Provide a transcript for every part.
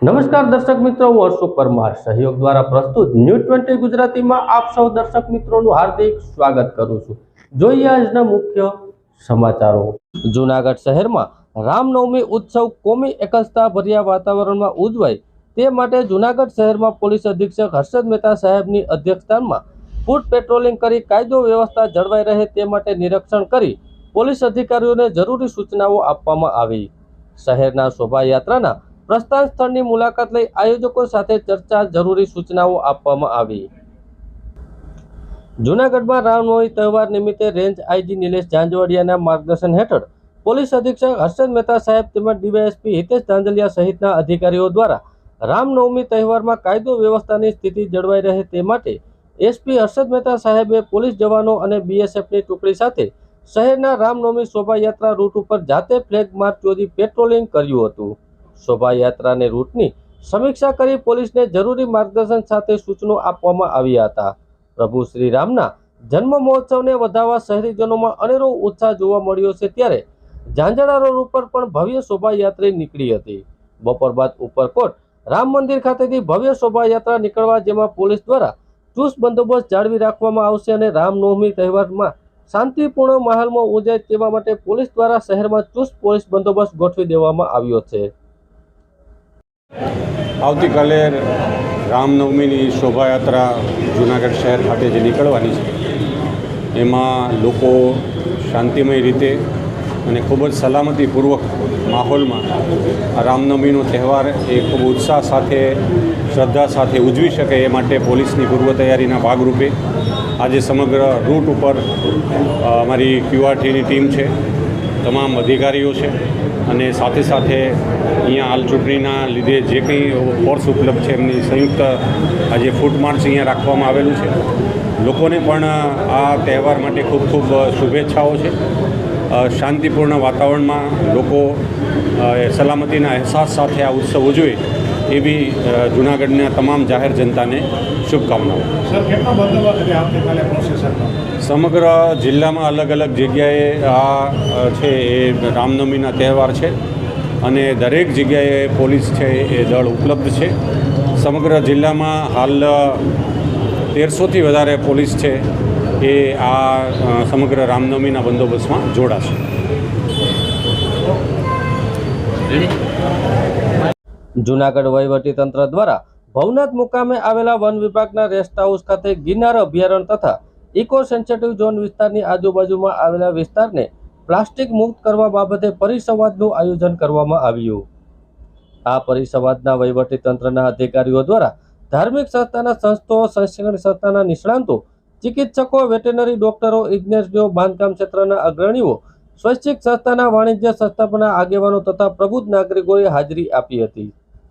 નમસ્કાર દર્શક મિત્રો, હું હર્ષુ પરમાર સહયોગ દ્વારા પ્રસ્તુત ન્યૂઝ 20 ગુજરાતીમાં આપ સૌ દર્શક મિત્રોનું હાર્દિક સ્વાગત કરું છું। જોઈએ આજના મુખ્ય સમાચારો। જૂનાગઢ શહેરમાં રામનવમી ઉત્સવ કોમી એકતા ભર્યા વાતાવરણમાં ઉજવાય તે માટે જૂનાગઢ શહેરમાં પોલીસ અધિક્ષક હર્ષદ મહેતા સાહેબની અધ્યક્ષતામાં ફૂટ પેટ્રોલિંગ કરી કાયદો વ્યવસ્થા જળવાઈ રહે તે માટે નિરીક્ષણ કરી પોલીસ અધિકારીઓને જરૂરી સૂચનાઓ આપવામાં આવી। શહેરના શોભાયાત્રાના પ્રસ્થાન સ્થળની મુલાકાત લઈ આયોજકો સાથે ચર્ચા, જરૂરી સૂચનાઓ આપવામાં આવી। જૂનાગઢમાં રામનવમી તહેવાર નિમિત્તે રેન્જ આઈજી નિલેશ ઝાંઝવાડિયાના માર્ગદર્શન હેઠળ પોલીસ અધિક્ષક હર્ષદ મહેતા સાહેબ તેમજ ડીવાયએસપી હિતેશ ધાંધલિયા સહિતના અધિકારીઓ દ્વારા રામનવમી તહેવારમાં કાયદો વ્યવસ્થાની સ્થિતિ જળવાઈ રહે તે માટે એસપી હર્ષદ મહેતા સાહેબે પોલીસ જવાનો અને બીએસએફની ટુકડી સાથે શહેરના રામનવમી શોભાયાત્રા રૂટ ઉપર જાતે ફ્લેગ માર્ચ યોજી પેટ્રોલિંગ કર્યું હતું। શોભાયાત્રાને રૂટની સમીક્ષા કરી પોલીસને જરૂરી માર્ગદર્શન સાથે સૂચનો આપવામાં આવ્યા હતા। પ્રભુ શ્રી રામના જન્મ મહોત્સવને વધાવવા શહેરીજનોમાં અનેરો ઉત્સાહ જોવા મળ્યો છે, ત્યારે ઝાંઝણા રોડ ઉપર પણ ભવ્ય શોભાયાત્રા નીકળી હતી। બપોર બાદ ઉપરકોટ રામ મંદિર ખાતેથી ભવ્ય શોભાયાત્રા નીકળવા જેમાં પોલીસ દ્વારા ચુસ્ત બંદોબસ્ત જાળવી રાખવામાં આવશે અને રામનવમી તહેવારમાં શાંતિપૂર્ણ માહોલમાં ઉજવાય તેવા માટે પોલીસ દ્વારા શહેરમાં ચુસ્ત પોલીસ બંદોબસ્ત ગોઠવી દેવામાં આવ્યો છે। આવતીકાલે રામનવમીની શોભાયાત્રા જૂનાગઢ શહેર ખાતે જે નીકળવાની છે એમાં લોકો શાંતિમય રીતે અને ખૂબ જ સલામતીપૂર્વક માહોલમાં આ રામનવમીનો તહેવાર એ ખૂબ ઉત્સાહ સાથે, શ્રદ્ધા સાથે ઉજવી શકે એ માટે પોલીસની પૂર્વ તૈયારીના ભાગરૂપે આજે સમગ્ર રૂટ ઉપર અમારી ક્યુઆરટીની ટીમ છે, તમામ અધિકારીઓ છે અને સાથે સાથે અહીંયા હાલ ચૂંટણીના લીધે જે કંઈ ફોર્સ ઉપલબ્ધ છે એમની સંયુક્ત આજે ફૂટ માર્ચ અહીંયા રાખવામાં આવેલું છે। લોકોને પણ આ તહેવાર માટે ખૂબ ખૂબ શુભેચ્છાઓ છે। શાંતિપૂર્ણ વાતાવરણમાં લોકો સલામતીના અહેસાસ સાથે આ ઉત્સવ ઉજવે એવી જૂનાગઢના તમામ જાહેર જનતાને શુભકામનાઓ। સમગ્ર જિલ્લામાં અલગ અલગ જગ્યાએ આ છે એ રામનવમીના તહેવાર છે અને દરેક જગ્યાએ પોલીસ છે એ દળ ઉપલબ્ધ છે। સમગ્ર જિલ્લામાં હાલ 1300થી વધારે પોલીસ છે એ આ સમગ્ર રામનવમીના બંદોબસ્તમાં જોડાશે। જૂનાગઢ વહીવટીતંત્ર દ્વારા ભવનાથ મુકામે આવેલા વન વિભાગના રેસ્ટ હાઉસ ખાતે ગિરનાર અભયારણ્ય તથા ઇકો સેન્સિટિવ ઝોન વિસ્તારની આજુબાજુમાં આવેલા વિસ્તારને પ્લાસ્ટિક મુક્ત કરવા બાબતે પરિસંવાદનું આયોજન કરવામાં આવ્યું। આ પરિસંવાદના વહીવટીતંત્રના અધિકારીઓ દ્વારા ધાર્મિક સંસ્થાના સંસ્થાઓ, શૈક્ષણિક સંસ્થાના નિષ્ણાંતો, ચિકિત્સકો, વેટેનરી ડોક્ટરો, ઇજનેરો, બાંધકામ ક્ષેત્રના અગ્રણીઓ, સ્વૈચ્છિક સંસ્થાના વાણિજ્ય સંસ્થાપના આગેવાનો તથા પ્રબુદ્ધ નાગરિકોએ હાજરી આપી હતી।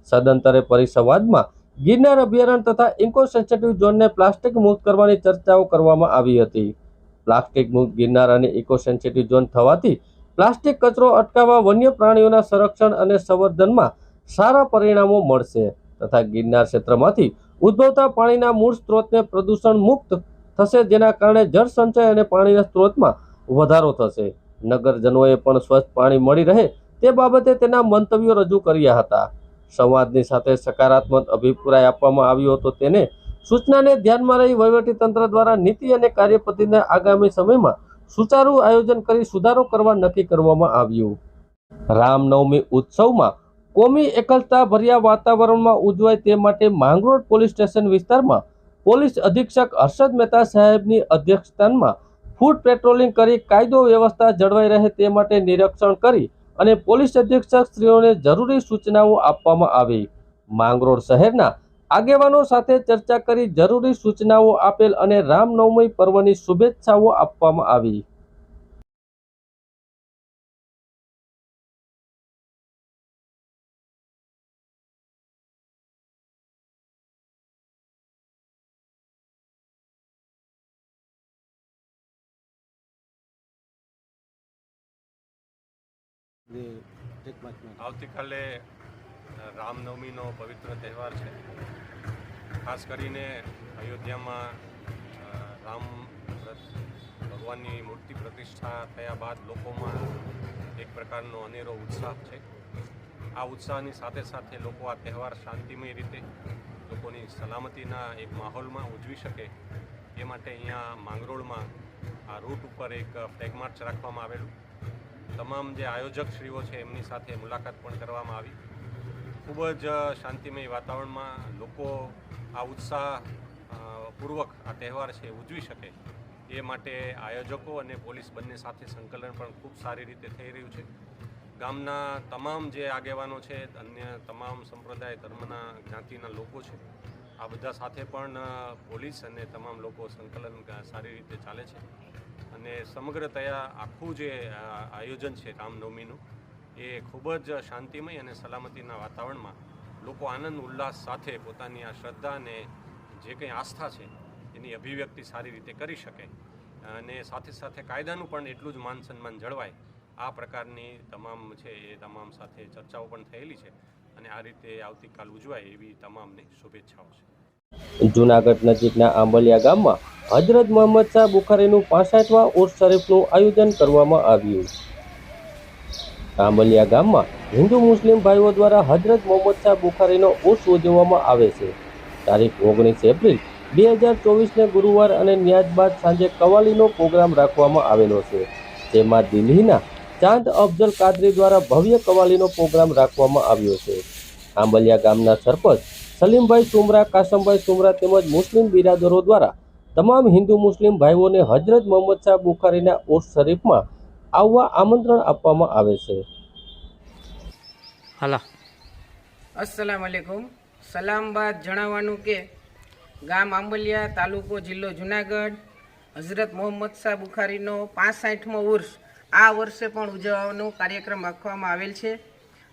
સદંતરે પરિસંવાદમાં ગિરનાર અભયારણ્ય તથા ઇકો સેન્સિટિવ ઝોનને પ્લાસ્ટિક મુક્ત કરવાની ચર્ચાઓ કરવામાં આવી હતી। પ્લાસ્ટિક મુક્ત ગિરનાર અને ઇકો સેન્સિટિવ ઝોન થવાથી પ્લાસ્ટિક કચરો અટકાવવા, વન્ય પ્રાણીઓના સંરક્ષણ અને સંવર્ધનમાં સારા પરિણામો મળશે તથા ગિરનાર ક્ષેત્રમાંથી ઉદ્ભવતા પાણીના મૂળ સ્ત્રોતને પ્રદૂષણ મુક્ત થશે, જેના કારણે જળ સંચય અને પાણીના સ્ત્રોતમાં વધારો થશે। નગરજનોએ પણ સ્વચ્છ પાણી મળી રહે તે બાબતે તેના મંતવ્યો રજૂ કર્યા હતા। સંવાદની સાથે સકારાત્મક અભિપ્રાય આપવામાં આવ્યો હતો। તેને સૂચનાને ધ્યાનમાં રહી વહીવટીતંત્ર દ્વારા નીતિ અને કાર્યપદ્ધતિના આગામી સમયમાં સુચારુ આયોજન કરી સુધારો કરવા નક્કી કરવામાં આવ્યું। રામનવમી ઉત્સવમાં કોમી એકલતા ભર્યા વાતાવરણમાં ઉજવાય તે માટે માંગરોળ પોલીસ સ્ટેશન વિસ્તારમાં પોલીસ અધિક્ષક હર્ષદ મહેતા સાહેબની અધ્યક્ષતામાં ફૂટ પેટ્રોલિંગ કરી કાયદો વ્યવસ્થા જળવાઈ રહે તે માટે નિરીક્ષણ કરી અને પોલીસ અધિક્ષક શ્રીઓને જરૂરી સૂચનાઓ આપવામાં આવી। માંગરોળ શહેરના આગેવાનો સાથે ચર્ચા કરી જરૂરી સૂચનાઓ આપેલ અને રામનવમી પર્વની શુભેચ્છાઓ આપવામાં આવી। આવતીકાલે રામનવમીનો પવિત્ર તહેવાર છે। ખાસ કરીને અયોધ્યામાં રામ ભગવાનની મૂર્તિ પ્રતિષ્ઠા થયા બાદ લોકોમાં એક પ્રકારનો અનેરો ઉત્સાહ છે। આ ઉત્સાહની સાથે સાથે લોકો આ તહેવાર શાંતિમય રીતે લોકોની સલામતીના એક માહોલમાં ઉજવી શકે એ માટે અહીંયા માંગરોળમાં આ રૂટ ઉપર એક ફ્લેગ માર્ચ રાખવામાં આવેલું. તમામ જે આયોજકશ્રીઓ છે એમની સાથે મુલાકાત પણ કરવામાં આવી. ખૂબ જ શાંતિમય વાતાવરણમાં લોકો આ ઉત્સાહ પૂર્વક આ તહેવાર છે ઉજવી શકે એ માટે આયોજકો અને પોલીસ બંને સાથે સંકલન પણ ખૂબ સારી રીતે થઈ રહ્યું છે. ગામના તમામ જે આગેવાનો છે, અન્ય તમામ સંપ્રદાય ધર્મના જ્ઞાતિના લોકો છે, આ બધા સાથે પણ પોલીસ અને તમામ લોકો સંકલન સારી રીતે ચાલે છે અને સમગ્રતયા આખું જે આયોજન છે રામનવમીનું એ ખૂબ જ શાંતિમય અને સલામતીના વાતાવરણમાં લોકો આનંદ ઉલ્લાસ સાથે પોતાની આ શ્રદ્ધા અને જે કંઈ આસ્થા છે એની અભિવ્યક્તિ સારી રીતે કરી શકે અને સાથે સાથે કાયદાનું પણ એટલું જ માન સન્માન જળવાય આ પ્રકારની તમામ છે એ તમામ સાથે ચર્ચાઓ પણ થયેલી છે અને આ રીતે આવતીકાલ ઉજવાય એવી તમામને શુભેચ્છાઓ છે. જૂનાગઢ નજીકના આંબલિયા ગામમાં હજરત મોહમ્મદ શાહ બુખારીનું 65મા ઉર્સ શરીફનું આયોજન કરવામાં આવ્યું. આંબલિયા ગામમાં હિન્દુ મુસ્લિમ ભાઈઓ દ્વારા હજરત મોહમ્મદ શાહ બુખારીનો ઉર્સ ઉજવવામાં આવે છે. તારીખ 19 એપ્રિલ 2024ને ગુરુવાર અને ન્યાજ બાદ સાંજે કવાલીનો પ્રોગ્રામ રાખવામાં આવેલો છે, જેમાં દિલ્હીના ચાંદ અફઝલ કાદરી દ્વારા ભવ્ય કવાલીનો પ્રોગ્રામ રાખવામાં આવ્યો છે. આંબલિયા ગામના સરપંચ સલીમભાઈ સુમરા, કાસમભાઈ સુમરા તેમજ મુસ્લિમ બિરાદરો દ્વારા તમામ હિન્દુ મુસ્લિમ ભાઈઓને હજરત મોહમ્મદ શાહ બુખારીના ઉર્સ શરીફમાં આવવા આમંત્રણ આપવામાં આવે છે. અસ્સલામ વાલેકુમ. સલામ બાદ જણાવવાનું કે ગામ આંબલિયા, તાલુકો જિલ્લો જુનાગઢ, હઝરત મોહમ્મદ શાહ બુખારીનો 65મો ઉર્સ આ વર્ષે પણ ઉજવવાનો કાર્યક્રમ રાખવામાં આવેલ છે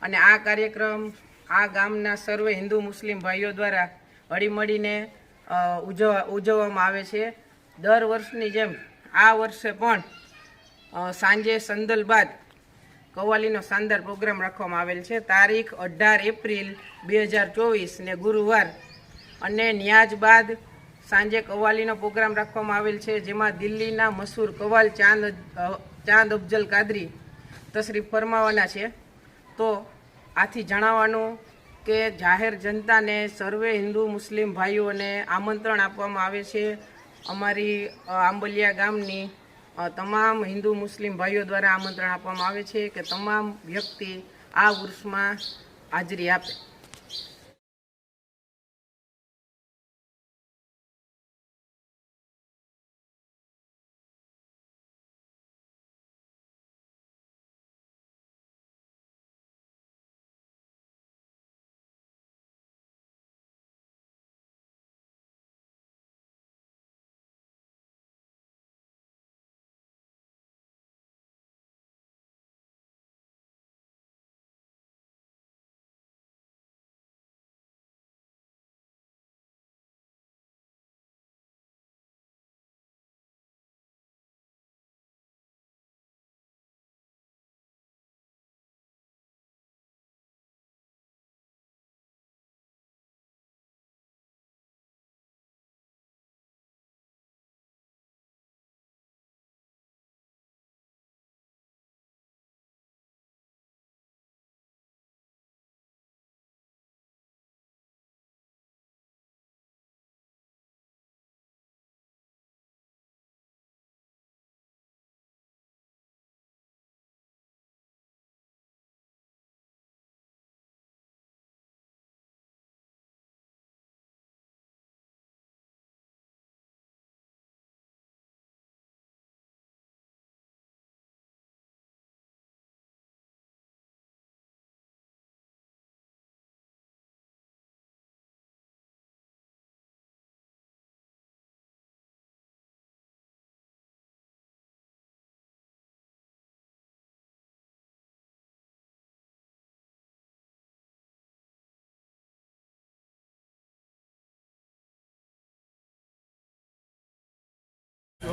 અને આ કાર્યક્રમ આ ગામના સર્વે હિન્દુ મુસ્લિમ ભાઈઓ દ્વારા હળીમળીને ઉજવવામાં આવે છે. દર વર્ષની જેમ આ વર્ષે પણ સાંજે સંદલ બાદ કવાલીનો શાનદાર પ્રોગ્રામ રાખવામાં આવેલ છે. તારીખ 18 એપ્રિલ 2024 ને ગુરુવાર અને ન્યાજ બાદ સાંજે કવાલીનો પ્રોગ્રામ રાખવામાં આવેલ છે, જેમાં દિલ્હીના મશહૂર કવાલ ચાંદ અફઝલ કાદરી તશરીફ ફરમાવાના છે. તો આથી જણાવવાનું કે જાહેર જનતાને સર્વે હિન્દુ મુસ્લિમ ભાઈઓને આમંત્રણ આપવામાં આવે છે. અમારી આંબલિયા ગામની તમામ હિન્દુ મુસ્લિમ ભાઈઓ દ્વારા આમંત્રણ આપવામાં આવે છે કે તમામ વ્યક્તિ આ ઉર્સમાં હાજરી આપે.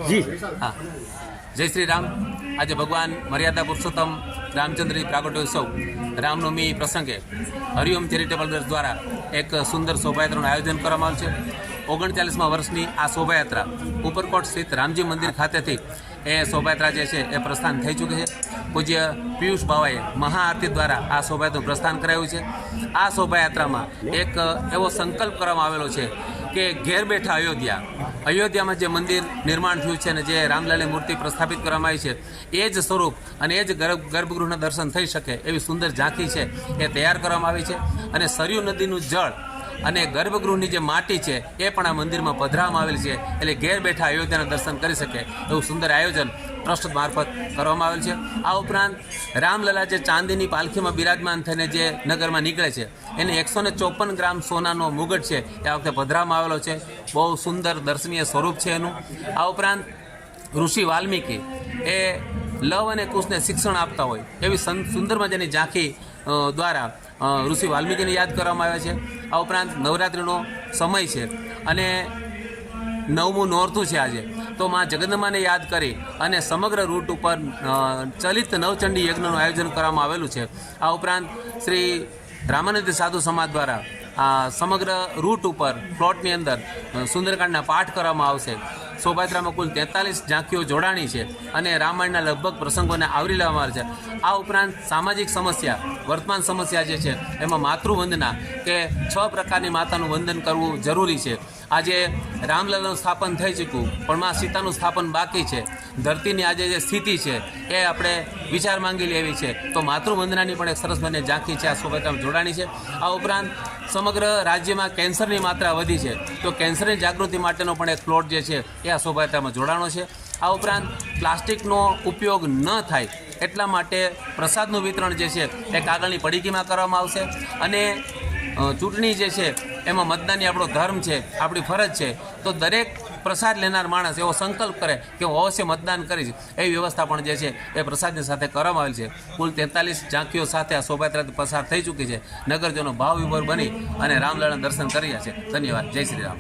જી હા, જય શ્રી રામ. આજે ભગવાન મર્યાદા પુરુષોત્તમ રામચંદ્રની પ્રાગટ્યોત્સવ રામનવમી પ્રસંગે હરિઓમ ચેરિટેબલ ટ્રસ્ટ દ્વારા એક સુંદર શોભાયાત્રાનું આયોજન કરવામાં આવ્યું છે. 39મા વર્ષની આ શોભાયાત્રા ઉપરકોટ સ્થિત રામજી મંદિર ખાતેથી એ શોભાયાત્રા જે છે એ પ્રસ્થાન થઈ ચૂકી છે. પૂજ્ય પિયુષ બાવાએ મહાઆરતી દ્વારા આ શોભાયાત્રાનું પ્રસ્થાન કરાવ્યું છે. આ શોભાયાત્રામાં એક એવો સંકલ્પ કરવામાં આવેલો છે કે ઘેર બેઠા અયોધ્યામાં જે મંદિર નિર્માણ થયું છે અને જે રામલાલની મૂર્તિ પ્રસ્થાપિત કરવામાં આવી છે એ જ સ્વરૂપ અને એ જ ગર્ભગૃહના દર્શન થઈ શકે એવી સુંદર ઝાંખી છે એ તૈયાર કરવામાં આવી છે. અને સરયુ નદીનું જળ અને ગર્ભગૃહની જે માટી છે એ પણ આ મંદિરમાં પધરાવવામાં આવેલી છે, એટલે ઘેર બેઠા અયોધ્યાના દર્શન કરી શકે એવું સુંદર આયોજન ટ્રસ્ટ મારફત કરવામાં આવેલ છે. આ ઉપરાંત રામલલા જે ચાંદીની પાલખીમાં બિરાજમાન થઈને જે નગરમાં નીકળે છે એને 154 ગ્રામ સોનાનો મુગટ છે એ આ વખતે પધરાવવામાં આવેલો છે. બહુ સુંદર દર્શનીય સ્વરૂપ છે એનું. આ ઉપરાંત ઋષિ વાલ્મીકી એ લવ અને કુશને શિક્ષણ આપતા હોય એવી સુંદર મજાની ઝાંખી દ્વારા ઋષિ વાલ્મીકીને યાદ કરવામાં આવે છે. આ ઉપરાંત નવરાત્રિનો સમય છે અને 9મું નોરતું છે આજે, તો માં જગદંબાને યાદ કરી અને સમગ્ર રૂટ ઉપર ચલિત નવચંડી યજ્ઞનું આયોજન કરવામાં આવેલું છે. આ ઉપરાંત શ્રી રામાનંદ સાધુ સમાજ દ્વારા આ સમગ્ર રૂટ ઉપર પ્લોટની અંદર સુંદરકાંડના પાઠ કરવામાં આવશે. શોભાયાત્રામાં કુલ 43 ઝાંખીઓ જોડાણી છે અને રામાયણના લગભગ પ્રસંગોને આવરી લેવામાં આવે છે. આ ઉપરાંત સામાજિક સમસ્યા, વર્તમાન સમસ્યા જે છે એમાં માતૃવંદના કે 6 પ્રકારની માતાનું વંદન કરવું જરૂરી છે. આજે રામલલાનું સ્થાપન થઈ ચૂક્યું પણ માં સીતાનું સ્થાપન બાકી છે. ધરતીની આજે જે સ્થિતિ છે એ આપણે વિચાર માંગી લેવી છે, તો માતૃવંદનાની પણ એક સરસ મને ઝાંખી છે આ શોભાયાત્રામાં જોડાણી છે. આ ઉપરાંત સમગ્ર રાજ્યમાં કેન્સરની માત્રા વધી છે, તો કેન્સરની જાગૃતિ માટેનો પણ એક પ્લોટ જે છે એ આ શોભાયાત્રામાં જોડાણો છે. આ ઉપરાંત પ્લાસ્ટિકનો ઉપયોગ ન થાય એટલા માટે પ્રસાદનું વિતરણ જે છે એ કાગળની પડીકીમાં કરવામાં આવશે. અને ચૂંટણી જે છે એમાં મતદાનની આપણો ધર્મ છે, આપણી ફરજ છે, તો દરેક પ્રસાદ લેનાર માણસ એવો સંકલ્પ કરે કે હું અવશ્ય મતદાન કરીશ, એવી વ્યવસ્થા પણ જે છે એ પ્રસાદની સાથે કરવામાં આવેલ છે. કુલ 43 ઝાંખીઓ સાથે આ શોભાયાત્રા પસાર થઈ ચૂકી છે. નગરજનો ભાવ વિભોર બની અને રામલલાના દર્શન કર્યા છે. ધન્યવાદ. જય શ્રી રામ.